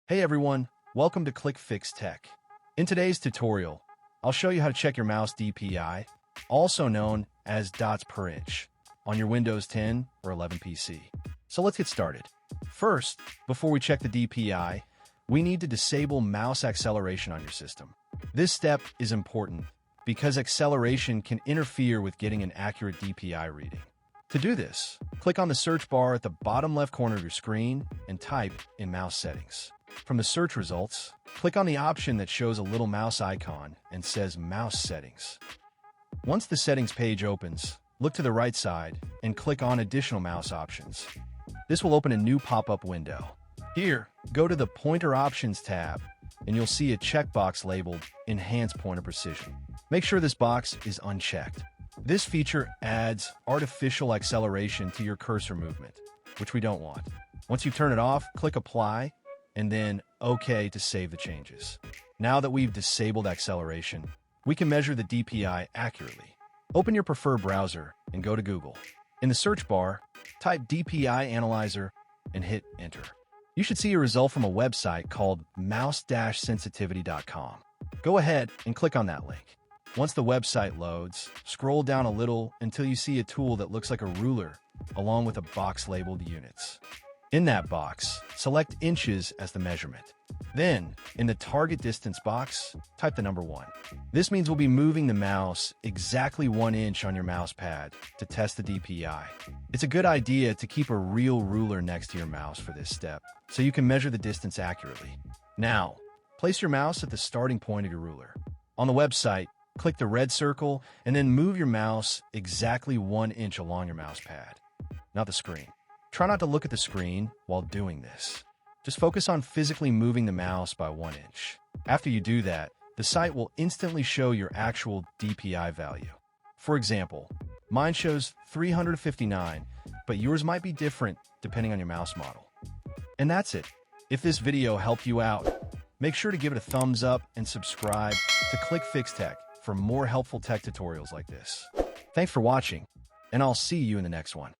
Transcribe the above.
Hey everyone, welcome to ClickFix Tech. In today's tutorial, I'll show you how to check your mouse DPI, also known as dots per inch, on your Windows 10 or 11 PC. So let's get started. First, before we check the DPI, we need to disable mouse acceleration on your system. This step is important because acceleration can interfere with getting an accurate DPI reading. To do this, click on the search bar at the bottom left corner of your screen and type in mouse settings. From the search results, click on the option that shows a little mouse icon and says Mouse Settings. Once the settings page opens, look to the right side and click on Additional Mouse Options. This will open a new pop-up window. Here, go to the Pointer Options tab, and you'll see a checkbox labeled Enhance Pointer Precision. Make sure this box is unchecked. This feature adds artificial acceleration to your cursor movement, which we don't want. Once you turn it off, click Apply, and then OK to save the changes. Now that we've disabled acceleration, we can measure the DPI accurately. Open your preferred browser and go to Google. In the search bar, type DPI Analyzer and hit Enter. You should see a result from a website called mouse-sensitivity.com. Go ahead and click on that link. Once the website loads, scroll down a little until you see a tool that looks like a ruler, along with a box labeled Units. In that box, select inches as the measurement. Then, in the target distance box, type the number 1. This means we'll be moving the mouse exactly 1 inch on your mouse pad to test the DPI. It's a good idea to keep a real ruler next to your mouse for this step, so you can measure the distance accurately. Now, place your mouse at the starting point of your ruler. On the website, click the red circle and then move your mouse exactly 1 inch along your mouse pad, not the screen. Try not to look at the screen while doing this. Just focus on physically moving the mouse by 1 inch. After you do that, the site will instantly show your actual DPI value. For example, mine shows 359, but yours might be different depending on your mouse model. And that's it. If this video helped you out, make sure to give it a thumbs up and subscribe to ClickFix Tech for more helpful tech tutorials like this. Thanks for watching, and I'll see you in the next one.